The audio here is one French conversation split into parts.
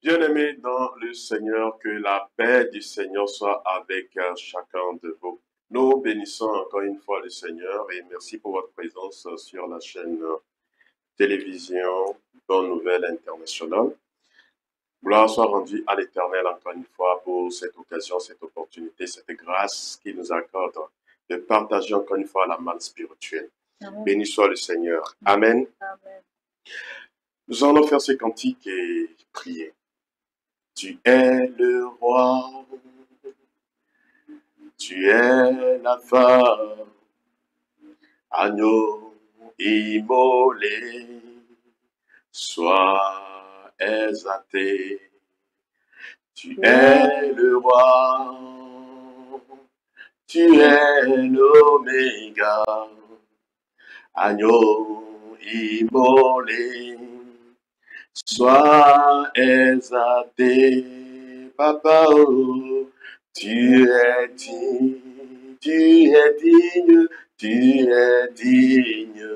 Bien-aimés dans le Seigneur, que la paix du Seigneur soit avec chacun de vous. Nous bénissons encore une fois le Seigneur et merci pour votre présence sur la chaîne télévision Bonne Nouvelle Internationale. Gloire soit rendue à l'Éternel encore une fois pour cette occasion, cette opportunité, cette grâce qu'il nous accorde de partager encore une fois la manne spirituelle. Amen. Béni soit le Seigneur. Amen. Amen. Nous allons faire ce cantique et prier. Tu es le roi, tu es la femme, agneau immolé, sois exalté. Tu es le roi, tu es l'oméga, agneau immolé. Sois exalté, Papa, oh, tu es digne, tu es digne, tu es digne.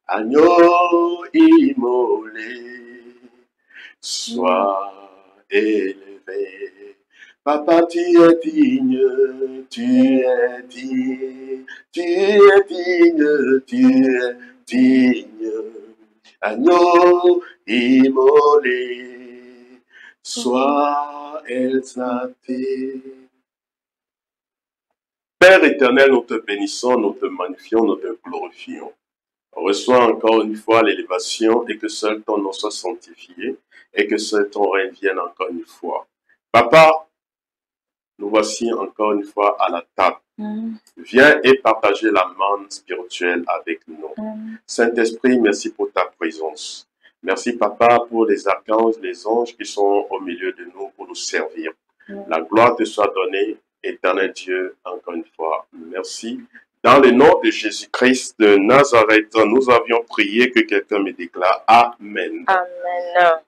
Agneau immolé, sois élevé. Papa, tu es digne, tu es digne, tu es digne, tu es digne. Agneau immolé, sois exalté. Père éternel, nous te bénissons, nous te magnifions, nous te glorifions. Reçois encore une fois l'élévation et que seul ton nom soit sanctifié et que seul ton règne vienne encore une fois. Papa, nous voici encore une fois à la table. Viens et partager la manne spirituelle avec nous. Saint-Esprit, merci pour ta présence. Merci, Papa, pour les archanges, les anges qui sont au milieu de nous pour nous servir. La gloire te soit donnée, éternel Dieu, encore une fois. Merci. Dans le nom de Jésus-Christ de Nazareth, nous avions prié que quelqu'un me déclare Amen. Amen.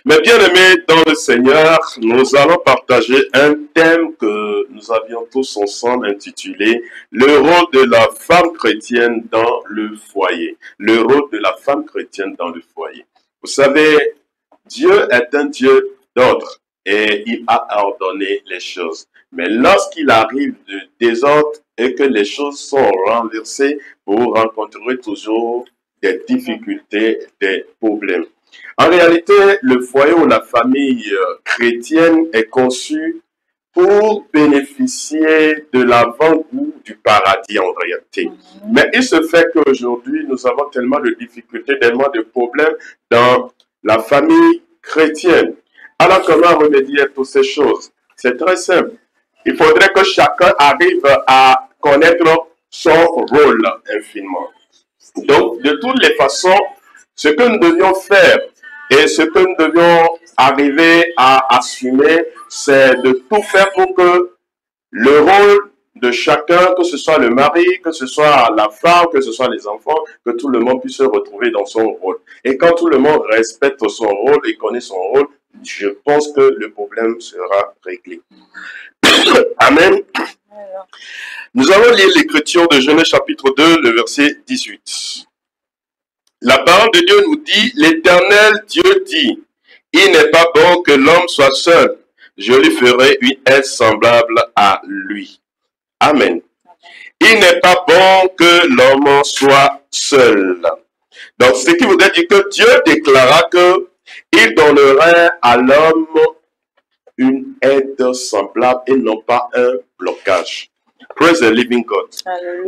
Mes bien-aimés dans le Seigneur, nous allons partager un thème que nous avions tous ensemble intitulé « Le rôle de la femme chrétienne dans le foyer ». Le rôle de la femme chrétienne dans le foyer. Vous savez, Dieu est un Dieu d'ordre et il a ordonné les choses. Mais lorsqu'il arrive du désordre et que les choses sont renversées, vous rencontrerez toujours des difficultés, des problèmes. En réalité, le foyer ou la famille chrétienne est conçu pour bénéficier de l'avant-goût du paradis en réalité. Mais il se fait qu'aujourd'hui, nous avons tellement de difficultés, tellement de problèmes dans la famille chrétienne. Alors, comment remédier à toutes ces choses? C'est très simple. Il faudrait que chacun arrive à connaître son rôle infiniment. Donc, de toutes les façons, ce que nous devions faire et ce que nous devions arriver à assumer, c'est de tout faire pour que le rôle de chacun, que ce soit le mari, que ce soit la femme, que ce soit les enfants, que tout le monde puisse se retrouver dans son rôle. Et quand tout le monde respecte son rôle et connaît son rôle, je pense que le problème sera réglé. Amen. Nous allons lire l'écriture de Genèse chapitre 2, le verset 18. La parole de Dieu nous dit, l'Éternel Dieu dit, il n'est pas bon que l'homme soit seul. Je lui ferai une aide semblable à lui. Amen. Il n'est pas bon que l'homme soit seul. Donc, ce qui voudrait dire que Dieu déclara que il donnerait à l'homme une aide semblable et non pas un blocage. Praise the living God.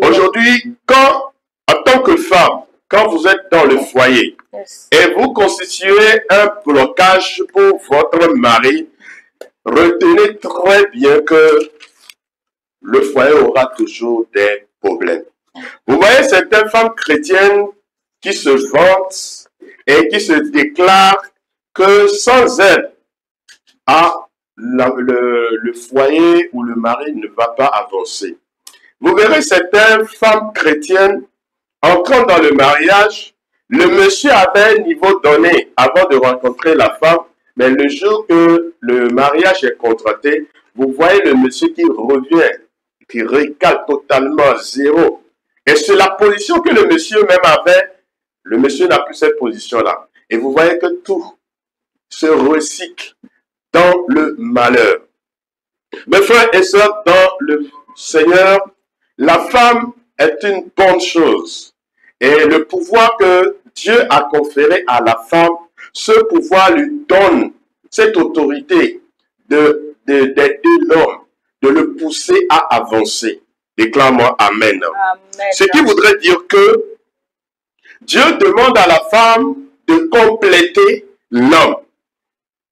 Aujourd'hui, en tant que femme, quand vous êtes dans le foyer et vous constituez un blocage pour votre mari, retenez très bien que le foyer aura toujours des problèmes. Vous voyez certaines femmes chrétiennes qui se vantent et qui se déclarent que sans elles, le foyer ou le mari ne va pas avancer. Vous verrez certaines femmes chrétiennes entrant dans le mariage, le monsieur avait un niveau donné avant de rencontrer la femme, mais le jour que le mariage est contracté, vous voyez le monsieur qui revient, qui recale totalement zéro. Et c'est la position que le monsieur même avait, le monsieur n'a plus cette position-là. Et vous voyez que tout se recycle dans le malheur. Mes frères et sœurs, dans le Seigneur, la femme est une bonne chose. Et le pouvoir que Dieu a conféré à la femme, ce pouvoir lui donne cette autorité d'aider l'homme, de le pousser à avancer. Déclare-moi Amen. Amen. Ce qui voudrait dire que Dieu demande à la femme de compléter l'homme.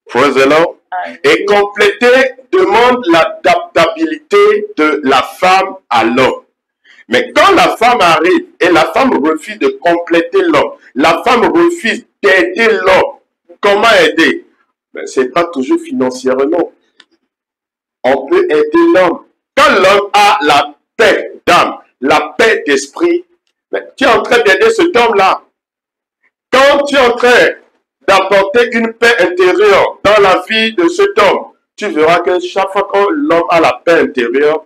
Praise the Lord. Et compléter demande l'adaptabilité de la femme à l'homme. Mais quand la femme arrive et la femme refuse de compléter l'homme, la femme refuse d'aider l'homme, comment aider? Ce n'est pas toujours financièrement. On peut aider l'homme. Quand l'homme a la paix d'âme, la paix d'esprit, tu es en train d'aider cet homme-là. Quand tu es en train d'apporter une paix intérieure dans la vie de cet homme, tu verras que chaque fois que l'homme a la paix intérieure,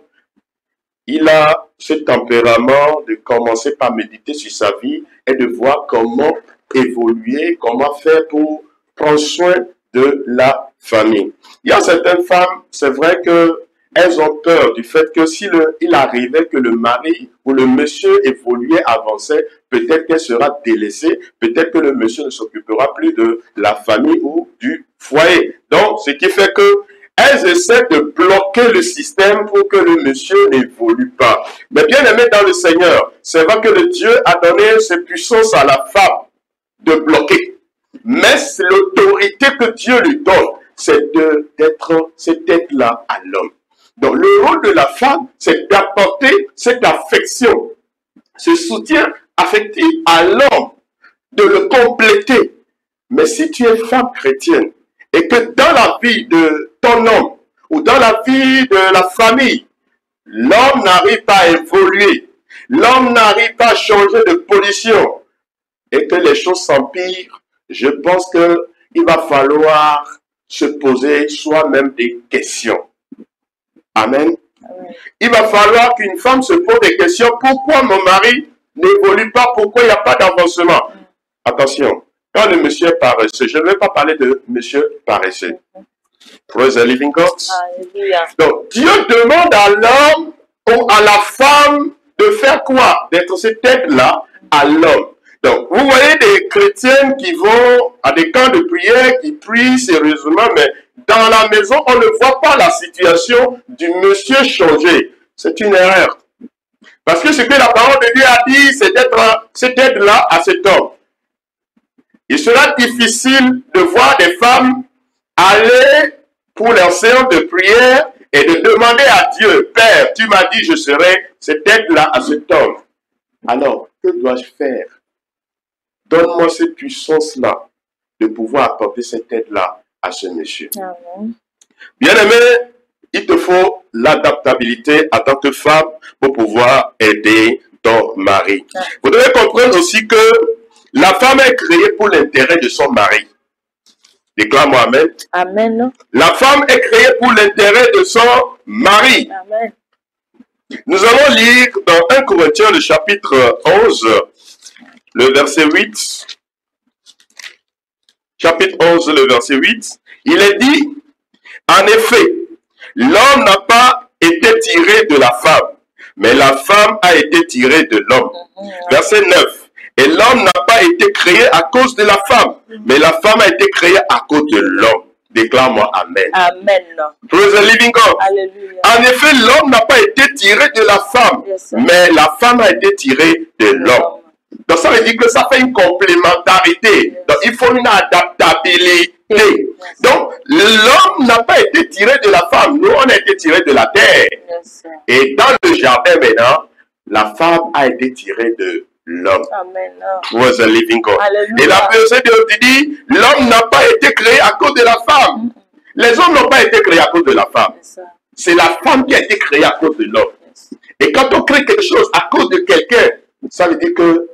il a ce tempérament de commencer par méditer sur sa vie et de voir comment évoluer, comment faire pour prendre soin de la famille. Il y a certaines femmes, c'est vrai qu'elles ont peur du fait que s'il arrivait que le mari ou le monsieur évoluait, avançait, peut-être qu'elle sera délaissée, peut-être que le monsieur ne s'occupera plus de la famille ou du foyer. Donc, ce qui fait que elles essaient de bloquer le système pour que le monsieur n'évolue pas. Mais bien aimé dans le Seigneur, c'est vrai que le Dieu a donné cette puissance à la femme de bloquer. Mais l'autorité que Dieu lui donne, c'est d'être cette tête-là à l'homme. Donc le rôle de la femme, c'est d'apporter cette affection, ce soutien affectif à l'homme, de le compléter. Mais si tu es femme chrétienne, et que dans la vie de ton homme, ou dans la vie de la famille, l'homme n'arrive pas à évoluer, l'homme n'arrive pas à changer de position, et que les choses s'empirent, je pense qu'il va falloir se poser soi-même des questions. Amen. Amen. Il va falloir qu'une femme se pose des questions. Pourquoi mon mari n'évolue pas? Pourquoi il n'y a pas d'avancement? Attention. Quand le monsieur est paresseux, je ne vais pas parler de monsieur paresseux. Praise the living God. Alléluia. Donc, Dieu demande à l'homme ou à la femme de faire quoi? D'être cette aide-là à l'homme. Donc, vous voyez des chrétiennes qui vont à des camps de prière, qui prient sérieusement, mais dans la maison, on ne voit pas la situation du monsieur changer. C'est une erreur. Parce que ce que la parole de Dieu a dit, c'est d'être cette aide-là à cet homme. Il sera difficile de voir des femmes aller pour leur séance de prière et de demander à Dieu, Père, tu m'as dit je serai cette aide-là à cet homme. Alors, que dois-je faire? Donne-moi cette puissance-là de pouvoir apporter cette aide-là à ce monsieur. Bien-aimé, il te faut l'adaptabilité en tant que femme pour pouvoir aider ton mari. Vous devez comprendre aussi que la femme est créée pour l'intérêt de son mari. Déclare-moi Amen. Amen. La femme est créée pour l'intérêt de son mari. Amen. Nous allons lire dans 1 Corinthiens le chapitre 11, le verset 8. Chapitre 11, le verset 8. Il est dit, en effet, l'homme n'a pas été tiré de la femme, mais la femme a été tirée de l'homme. Verset 9. Et l'homme n'a pas été créé à cause de la femme, mais la femme a été créée à cause de l'homme. Déclare-moi Amen. Amen. Praise the living God. Alléluia. En effet, l'homme n'a pas été tiré de la femme, mais la femme a été tirée de l'homme. Donc ça veut dire que ça fait une complémentarité. Donc il faut une adaptabilité. Donc l'homme n'a pas été tiré de la femme. Nous, on a été tiré de la terre. Et dans le jardin maintenant, la femme a été tirée de l'homme. Was a living God. Et la verset dit, l'homme n'a pas été créé à cause de la femme. Les hommes n'ont pas été créés à cause de la femme. C'est la femme qui a été créée à cause de l'homme. Et quand on crée quelque chose à cause de quelqu'un, ça veut dire que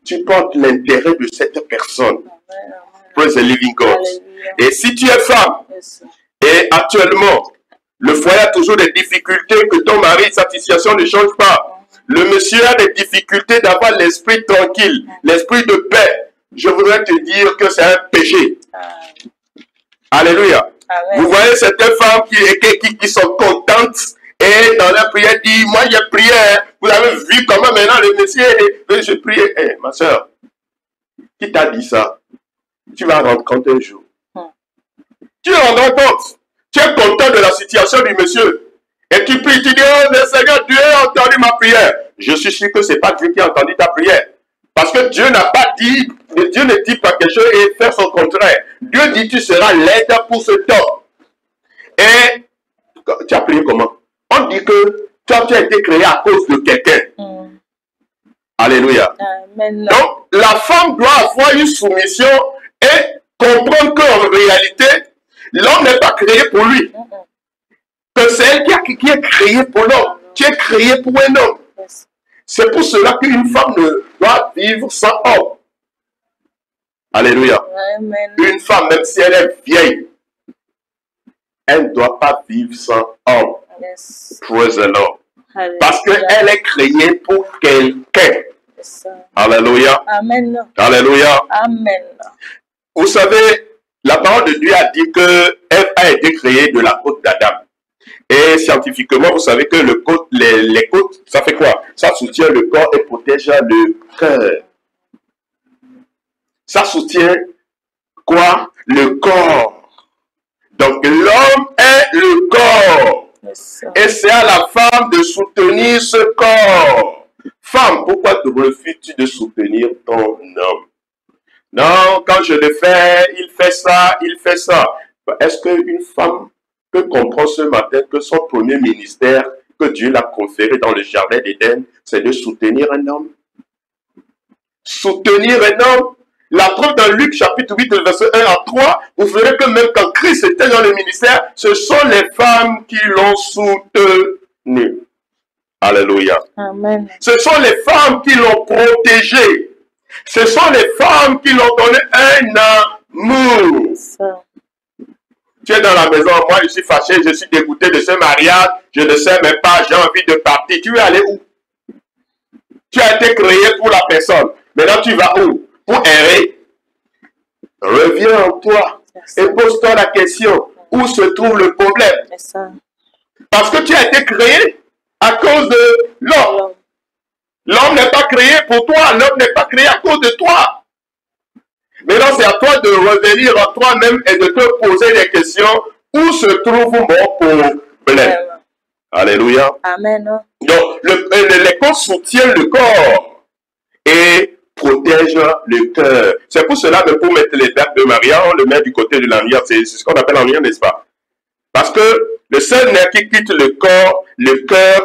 tu portes l'intérêt de cette personne. Praise the living God. Et si tu es femme, et actuellement, le foyer a toujours des difficultés, que ton mari, sa situation ne change pas. Le monsieur a des difficultés d'avoir l'esprit tranquille, l'esprit de paix. Je voudrais te dire que c'est un péché. Alléluia. Amen. Vous voyez certaines femmes qui sont contentes et dans leur prière disent, moi j'ai prié, vous avez vu comment maintenant le Messie, je prie. Ma soeur, qui t'a dit ça? Tu vas rendre compte un jour. Tu rendras compte. Tu es content de la situation du monsieur. Et tu pries, tu dis, oh le Seigneur, Dieu a entendu ma prière. Je suis sûr que ce n'est pas Dieu qui a entendu ta prière. Parce que Dieu n'a pas dit, Dieu ne dit pas quelque chose et fait son contraire. Dieu dit, tu seras l'aide pour ce temps. Et tu as prié comment? On dit que toi, tu as été créé à cause de quelqu'un. Alléluia. Amen. Donc, la femme doit avoir une soumission et comprendre qu'en réalité, l'homme n'est pas créé pour lui. Que c'est elle qui est créée pour l'homme. Tu es créé pour un homme. C'est pour cela qu'une femme ne doit vivre sans homme. Alléluia. Amen. Une femme, même si elle est vieille, elle ne doit pas vivre sans homme. Yes. Praise the Lord. Hallelujah. Parce qu'elle est créée pour quelqu'un. Yes, sir. Alléluia. Amen. Alléluia. Amen. Vous savez, la parole de Dieu a dit que Ève a été créée de la côte d'Adam. Et scientifiquement, vous savez que les côtes, ça fait quoi? Ça soutient le corps et protège le cœur. Ça soutient quoi? Le corps. Donc l'homme est le corps. Yes, Et c'est à la femme de soutenir ce corps. Femme, pourquoi te refuses-tu de soutenir ton homme? Non, quand je le fais, il fait ça, il fait ça. Est-ce qu'une femme peut comprendre ce matin que son premier ministère que Dieu l'a conféré dans le jardin d'Éden, c'est de soutenir un homme? Soutenir un homme. La preuve dans Luc chapitre 8, verset 1 à 3, vous verrez que même quand Christ était dans le ministère, ce sont les femmes qui l'ont soutenu. Alléluia. Amen. Ce sont les femmes qui l'ont protégé. Ce sont les femmes qui l'ont donné un amour. Ça. Tu es dans la maison, moi je suis fâché, je suis dégoûté de ce mariage, je ne sais même pas, j'ai envie de partir. Tu veux aller où? Tu as été créé pour la personne. Maintenant tu vas où? Pour errer. Reviens en toi et pose-toi la question, où se trouve le problème? Ça. Parce que tu as été créé à cause de l'homme. L'homme n'est pas créé pour toi, l'homme n'est pas créé à cause de toi. Maintenant, c'est à toi de revenir en toi-même et de te poser des questions. Où se trouve mon problème? Alléluia. Amen. Donc, les corps soutiennent le corps et protègent le cœur. C'est pour cela que pour mettre les dates de Maria, on le met du côté de la lumière. C'est ce qu'on appelle la lumière, n'est-ce pas? Parce que le seul nerf qui quitte le corps, le cœur,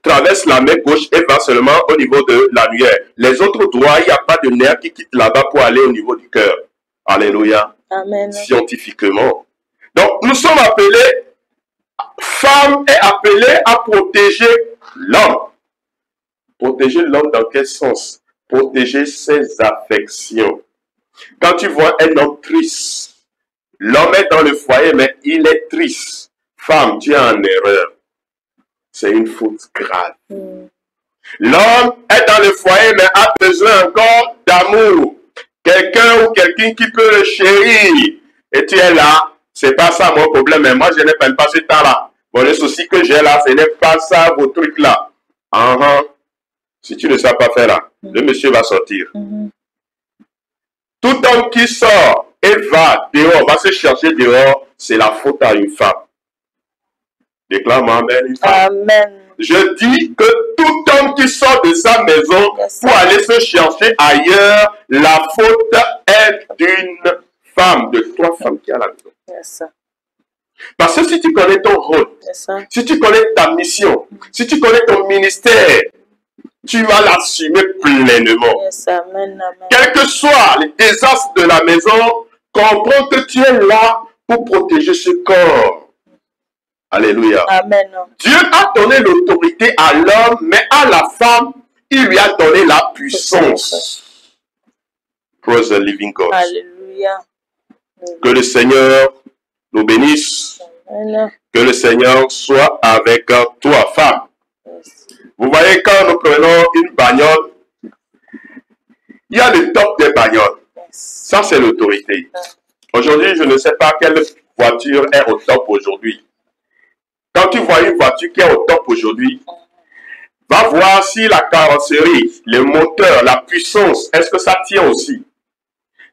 traverse la main gauche et va seulement au niveau de l'annuaire. Les autres doigts, il n'y a pas de nerf qui quitte là-bas pour aller au niveau du cœur. Alléluia. Amen. Scientifiquement. Donc, nous sommes appelés, femme est appelée à protéger l'homme. Protéger l'homme dans quel sens? Protéger ses affections. Quand tu vois un homme triste, l'homme est dans le foyer, mais il est triste. Femme, tu es en erreur. C'est une faute grave. L'homme est dans le foyer, mais a besoin encore d'amour. Quelqu'un ou quelqu'un qui peut le chérir. Et tu es là, c'est pas ça mon problème, mais moi je n'ai pas ce temps-là. Bon, le souci que j'ai là, ce n'est pas ça vos trucs là. Si tu ne sais pas faire là, le monsieur va sortir. Tout homme qui sort et va dehors, va se chercher dehors, c'est la faute à une femme. Déclare-moi amen, une femme. Amen. Je dis que tout homme qui sort de sa maison pour aller se chercher ailleurs, la faute est d'une femme, de trois femmes qui a la maison. Yes. Parce que si tu connais ton rôle, si tu connais ta mission, si tu connais ton ministère, tu vas l'assumer pleinement. Yes. Amen. Amen. Quel que soit les désastres de la maison, comprends que tu es là pour protéger ce corps. Alléluia. Amen. Dieu a donné l'autorité à l'homme, mais à la femme, il lui a donné la puissance. Praise the living God. Alléluia. Que le Seigneur nous bénisse. Amen. Que le Seigneur soit avec toi, femme. Yes. Vous voyez, quand nous prenons une bagnole, il y a le top des bagnoles. Yes. Ça, c'est l'autorité. Aujourd'hui, je ne sais pas quelle voiture est au top aujourd'hui. Quand tu vois une voiture qui est au top aujourd'hui, va voir si la carrosserie, le moteur, la puissance, est-ce que ça tient aussi.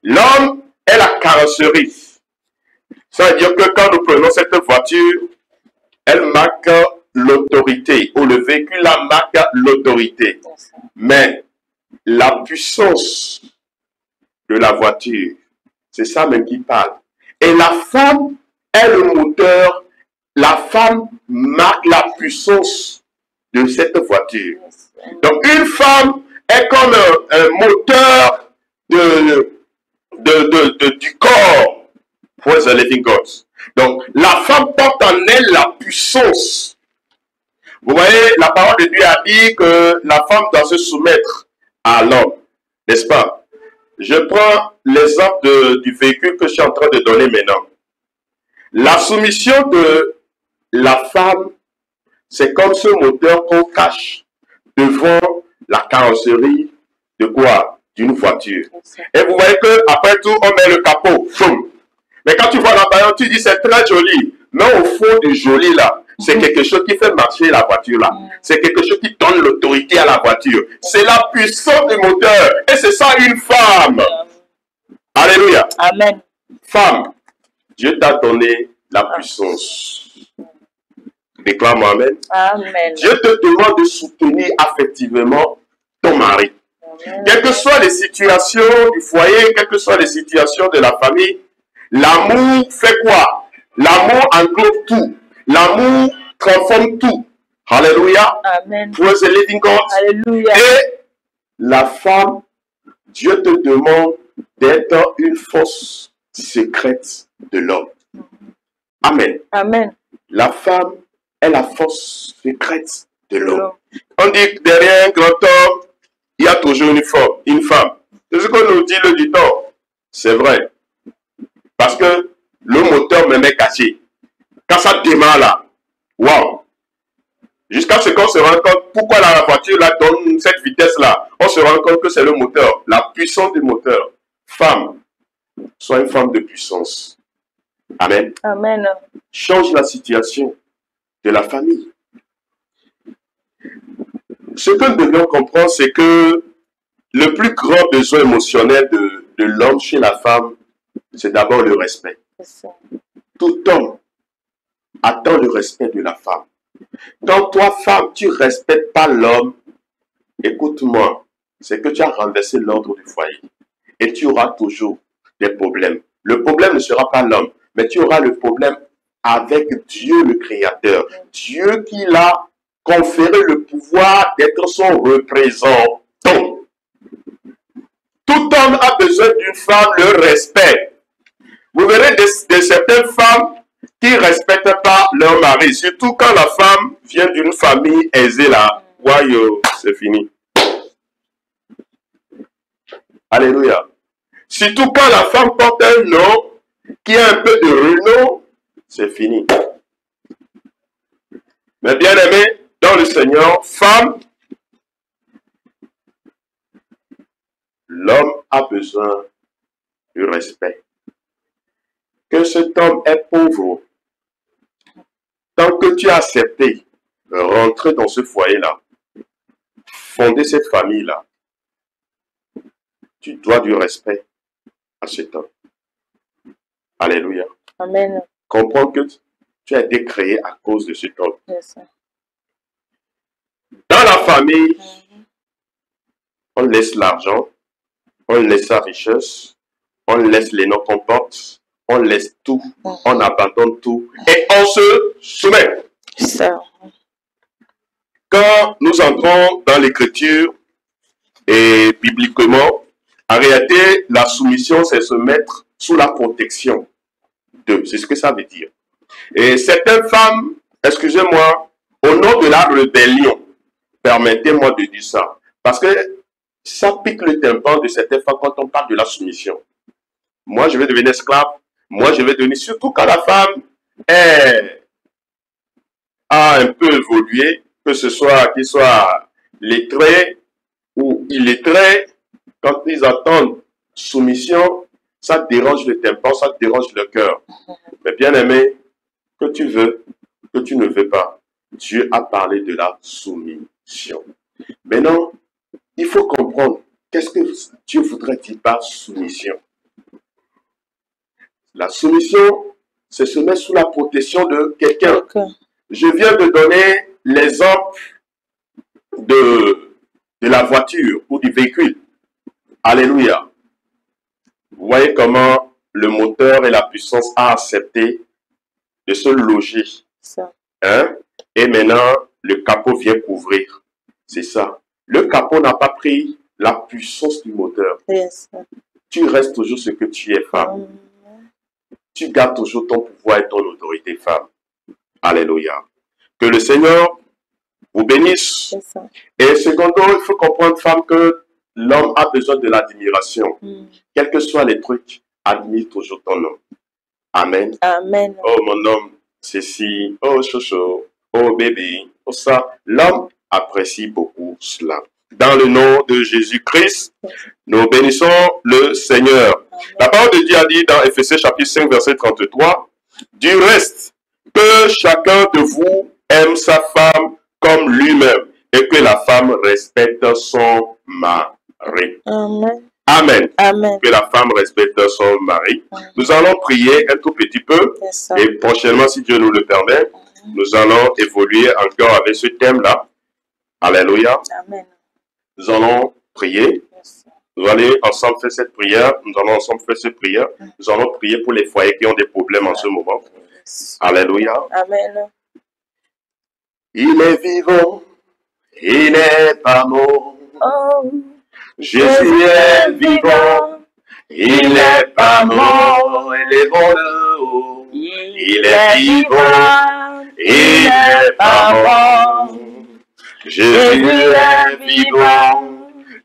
L'homme est la carrosserie. Ça veut dire que quand nous prenons cette voiture, elle marque l'autorité, ou le véhicule là marque l'autorité. Mais la puissance de la voiture, c'est ça même qui parle. Et la femme est le moteur. La femme marque la puissance de cette voiture. Donc une femme est comme un moteur du corps. Praise the living God. Donc la femme porte en elle la puissance. Vous voyez, la parole de Dieu a dit que la femme doit se soumettre à l'homme. N'est-ce pas? Je prends l'exemple du véhicule que je suis en train de donner maintenant. La soumission de la femme, c'est comme ce moteur qu'on cache devant la carrosserie de quoi? D'une voiture. Et vous voyez qu'après tout, on met le capot. Boum. Mais quand tu vois l'appareil, tu dis c'est très joli. Mais au fond du joli là, c'est quelque chose qui fait marcher la voiture là. C'est quelque chose qui donne l'autorité à la voiture. C'est la puissance du moteur. Et c'est ça une femme. Alléluia. Amen. Femme, Dieu t'a donné la puissance. Déclare-moi amen. Amen. Dieu te demande de soutenir affectivement ton mari. Amen. Quelles que soient les situations du foyer, quelles que soient les situations de la famille, l'amour fait quoi? L'amour englobe tout. L'amour transforme tout. Alléluia. Amen. Praise the living God. Alléluia. Et la femme, Dieu te demande d'être une force secrète de l'homme. Amen. Amen. La femme est la force secrète de l'homme. On dit que derrière un grand homme, il y a toujours une femme. C'est ce que nous dit le dicton. C'est vrai. Parce que le moteur même est caché. Quand ça démarre là, waouh! Jusqu'à ce qu'on se rende compte pourquoi la voiture là donne cette vitesse là. On se rend compte que c'est le moteur, la puissance du moteur. Femme, sois une femme de puissance. Amen. Amen. Change la situation de la famille. Ce que nous devons comprendre, c'est que le plus grand besoin émotionnel de l'homme chez la femme, c'est d'abord le respect. Tout homme attend le respect de la femme. Quand toi, femme, tu ne respectes pas l'homme, écoute-moi, c'est que tu as renversé l'ordre du foyer. Et tu auras toujours des problèmes. Le problème ne sera pas l'homme, mais tu auras le problème avec Dieu le Créateur. Dieu qui l'a conféré le pouvoir d'être son représentant. Tout homme a besoin d'une femme, le respect. Vous verrez de certaines femmes qui ne respectent pas leur mari. Surtout quand la femme vient d'une famille aisée là. Voyons, c'est fini. Alléluia. Surtout quand la femme porte un nom qui a un peu de renom, c'est fini. Mais bien aimé, dans le Seigneur, femme, l'homme a besoin du respect. Que cet homme est pauvre, tant que tu as accepté de rentrer dans ce foyer-là, fonder cette famille-là, tu dois du respect à cet homme. Alléluia. Amen. Comprends que tu as été créé à cause de cet homme. Yes. Dans la famille, on laisse l'argent, on laisse la richesse, on laisse les noms qu'on porte, on laisse tout, on abandonne tout et on se soumet. Ça. Quand nous entrons dans l'écriture et bibliquement, en réalité, la soumission, c'est se mettre sous la protection d'eux. C'est ce que ça veut dire. Et certaines femmes, excusez-moi, au nom de la rébellion, permettez-moi de dire ça, parce que ça pique le tympan de certaines femmes quand on parle de la soumission. Moi, je vais devenir esclave. Moi, je vais devenir, surtout quand la femme a un peu évolué, que ce soit qu'il soit lettré ou illettré, quand ils attendent soumission, ça dérange le tympan, ça dérange le cœur. Mais bien aimé, que tu veux, que tu ne veux pas, Dieu a parlé de la soumission. Maintenant, il faut comprendre qu'est-ce que Dieu voudrait dire par soumission. La soumission, c'est se mettre sous la protection de quelqu'un. Je viens de donner l'exemple de la voiture ou du véhicule. Alléluia. Vous voyez comment le moteur et la puissance a accepté de se loger. Hein? Et maintenant, le capot vient couvrir. C'est ça. Le capot n'a pas pris la puissance du moteur. Yes. Tu restes toujours ce que tu es, femme. Tu gardes toujours ton pouvoir et ton autorité, femme. Alléluia. Que le Seigneur vous bénisse. Et secondo, il faut comprendre, femme, que l'homme a besoin de l'admiration. Quels que soient les trucs, admire toujours ton homme. Amen. Amen. Oh, mon homme, ceci. Oh, chocho. Oh, bébé. Oh, ça. L'homme apprécie beaucoup cela. Dans le nom de Jésus-Christ, nous bénissons le Seigneur. La parole de Dieu a dit dans Éphésiens chapitre 5, verset 33, « Du reste, que chacun de vous aime sa femme comme lui-même et que la femme respecte son mari. » Amen. Amen. Amen. Que la femme respecte son mari. Nous allons prier un tout petit peu et prochainement, si Dieu nous le permet, nous allons évoluer encore avec ce thème-là. Alléluia. Amen. Nous allons prier. Nous allons ensemble faire cette prière. Nous allons ensemble faire cette prière. Nous allons prier pour les foyers qui ont des problèmes en ce moment. Alléluia. Amen. Il est vivant. Il n'est pas mort. Oh, Jésus est vivant. Il n'est pas mort. Il est bon de haut. Il est vivant. Il n'est pas mort. Jésus est vivant.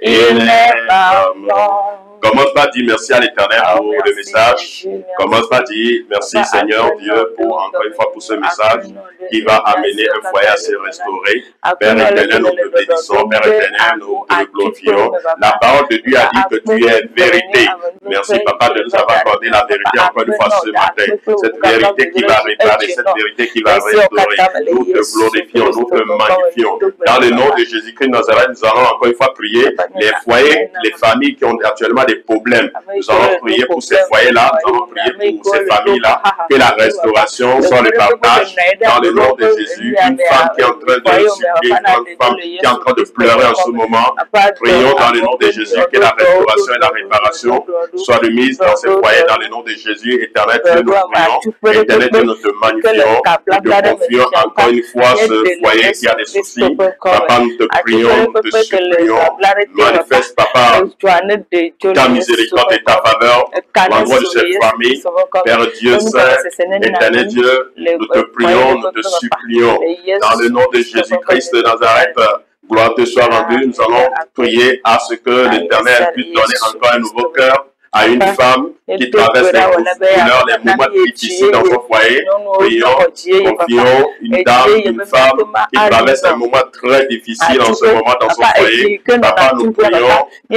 Il n'est pas mort. Commence par dire merci à l'Éternel pour le message. Commence par dire merci Seigneur Dieu pour encore une fois pour ce message qui va amener un foyer à se restaurer. Père éternel, nous te bénissons. Père éternel, nous te glorifions. La parole de Dieu a dit que tu es vérité. Merci Papa de nous avoir accordé la vérité encore une fois ce matin. Cette vérité qui va réparer, cette vérité qui va restaurer. Nous te glorifions, nous te magnifions. Dans le nom de Jésus-Christ de Nazareth, nous allons encore une fois prier les foyers, les familles qui ont actuellement des problèmes. Nous allons prier pour ces foyers-là, nous allons prier pour ces familles-là, que la restauration soit le partage dans le nom de Jésus. Une femme qui est en train de supplier, une femme qui est en train de pleurer en ce moment, prions dans le nom de Jésus que la restauration et la réparation soient de mise dans ces foyers dans le nom de Jésus. Éternel Dieu, nous prions. Éternel Dieu, nous te magnifions. Nous te confions encore une fois ce foyer qui a des soucis. Papa, nous te prions, nous te supplions. Manifeste, Papa, ta miséricorde et ta faveur l'endroit de cette famille. Père Dieu Saint, éternel Dieu, nous te prions, nous te supplions. Dans le nom de Jésus-Christ de Nazareth, gloire te soit rendue. Nous allons prier à ce que l'Éternel puisse donner encore un nouveau cœur à une femme qui traverse les douleurs, les moments difficiles dans son foyer. Prions, confions une dame, une femme qui traverse un moment très difficile en ce moment dans son foyer. Papa, nous prions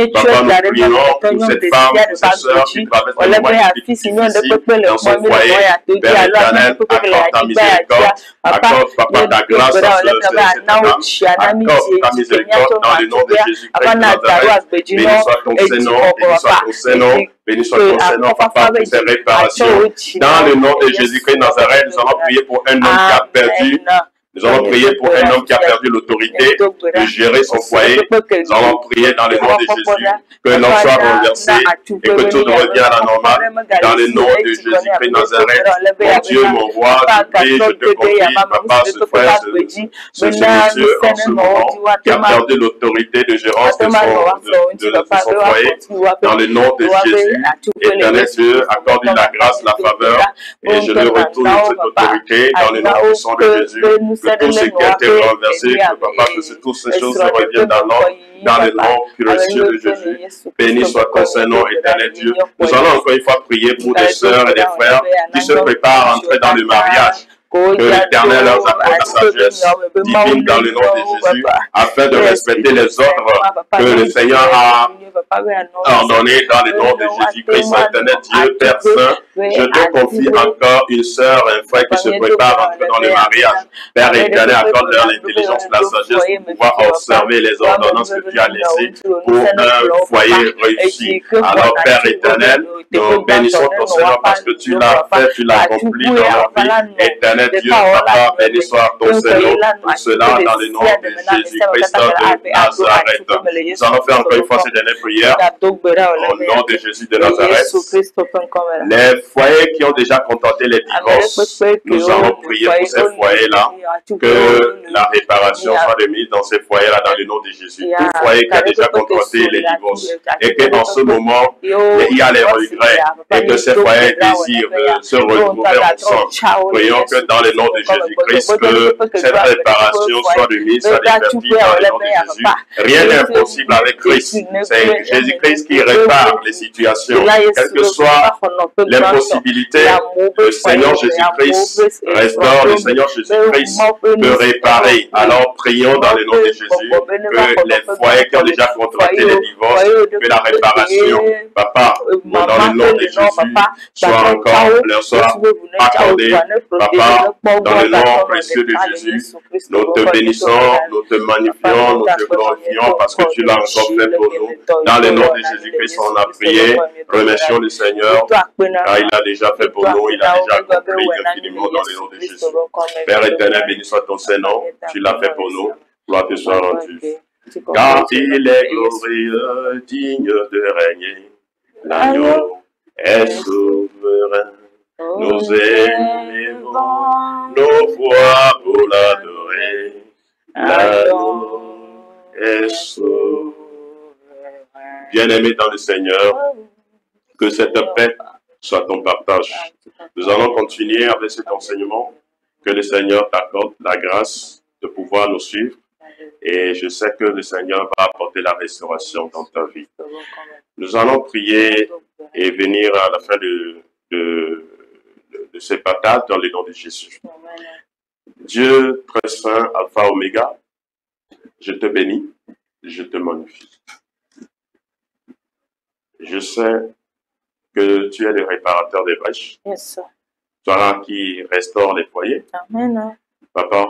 pour cette femme, pour cette sœur qui traverse un moment difficile dans son foyer. Père éternel, accorde ta miséricorde, accorde, Papa, ta grâce dans cette femme, accorde ta miséricorde dans le nom de Jésus-Christ de Nazareth. Béni soit ton Seigneur, béni soit ton Seigneur. Béni soit ton Seigneur, Papa, pour ces réparations. Dans le nom de Jésus-Christ de Nazareth, nous allons prier pour un homme qui a perdu. Nous allons prier pour un homme qui a perdu l'autorité de gérer son foyer. Nous allons prier dans le nom de Jésus que l'homme soit renversé et que tout revienne à la normale. Dans le nom de Jésus-Christ de Nazareth, mon Dieu, mon roi, je te confie, Papa, ce frère, ce monsieur en ce moment qui a perdu l'autorité de gérance de son foyer. Dans le nom de Jésus, éternel Dieu, accorde la grâce, la faveur et je lui retourne cette autorité dans le nom puissant de Jésus. Que tout ce qui a été renversé, que Papa, que toutes ces choses reviennent dans le nom précieux de Jésus. Béni soit ton Saint-Nom, éternel Dieu. Nous allons encore une fois prier pour des sœurs et des frères qui se préparent à entrer dans le mariage. Que l'Éternel leur accorde la sagesse divine dans le nom de Jésus, afin de respecter les ordres que le Seigneur ordonné dans le nom de Jésus-Christ, éternel Dieu, Père Saint, je te confie encore une sœur, un frère qui se prépare à entrer dans le mariage. Père éternel, accorde-leur l'intelligence, la sagesse pour pouvoir observer les ordonnances que tu as laissées pour un foyer réussi. Alors, Père éternel, nous bénissons ton Seigneur parce que tu l'as fait, tu l'as accompli dans leur vie. Éternel Dieu, Papa, béni soit ton Seigneur pour cela dans le nom de Jésus-Christ de Nazareth. Nous allons faire encore une fois cette dernière prière au nom de Jésus de Nazareth. Les foyers qui ont déjà contenté les divorces, nous allons prier pour ces foyers-là, que la réparation soit remise dans ces foyers-là dans le nom de Jésus. Tout foyer qui a déjà contenté les divorces et qu'en ce moment, il y a les regrets et que ces foyers désirent se retrouver ensemble. Prions que dans le nom de Jésus-Christ, que cette réparation soit remise à liberté dans le nom de Jésus. Rien n'est impossible avec Christ. C'est Jésus-Christ qui répare les situations. Quelle que soit l'impossibilité, le Seigneur Jésus-Christ restaure, le Seigneur Jésus-Christ peut réparer. Alors prions dans le nom de Jésus que les foyers qui ont déjà contracté les divorces, que la réparation, Papa, dans le nom de Jésus, soit encore, leur soit accordée. Papa, dans le nom précieux de Jésus, nous te bénissons, nous te magnifions, nous te glorifions parce que tu l'as encore fait pour nous. Dans le nom de Jésus-Christ, on a prié. Remercions le Seigneur, car il a déjà fait pour nous, il a déjà accompli infiniment dans le nom de Jésus. Père éternel, béni soit ton Saint-Nom, tu l'as fait pour nous, gloire te soit rendue. Car il est glorieux, digne de régner, l'agneau est souverain. Nous élevons nos voix pour l'adorer, l'agneau est souverain. Bien-aimé dans le Seigneur, que cette paix soit ton partage. Nous allons continuer avec cet enseignement. Que le Seigneur t'accorde la grâce de pouvoir nous suivre. Et je sais que le Seigneur va apporter la restauration dans ta vie. Nous allons prier et venir à la fin de ces partages dans le nom de Jésus. Dieu très saint, Alpha, Oméga, je te bénis, je te magnifie. Je sais que tu es le réparateur des brèches. Yes, Toi qui restaure les foyers. Amen. Papa,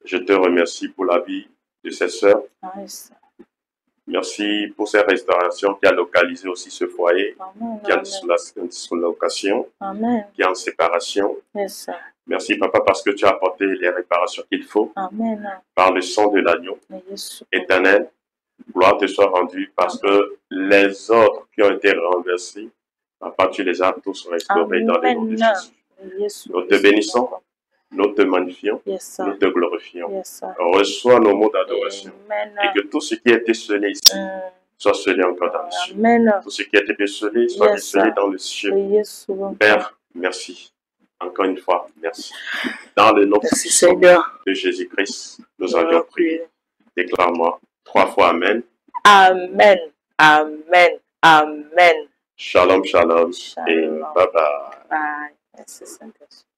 je te remercie pour la vie de ces sœurs. Yes. Merci pour cette restauration qui a localisé aussi ce foyer, Amen. qui est en dislocation, Amen. qui est en séparation. Yes. Merci, Papa, parce que tu as apporté les réparations qu'il faut Amen. par le sang de l'agneau. Yes. Éternel, gloire te soit rendue parce que les autres qui ont été renversés, Papa, tu les as tous restaurés dans le nom de Jésus. Yes. Nous te bénissons, nous te magnifions, Yes. nous te glorifions. Yes. Reçois nos mots d'adoration Amen. et que tout ce qui a été scellé ici soit scellé encore dans le ciel. Amen. Tout ce qui a été décelé soit décelé dans le ciel. Yes. Père, merci. Encore une fois, merci. Dans le nom de Jésus-Christ, nous avions prié. Déclare-moi 3 fois Amen. Amen. Amen. Amen. Shalom, shalom. Shalom. Et bye bye. Bye. Merci, Saint-Esprit.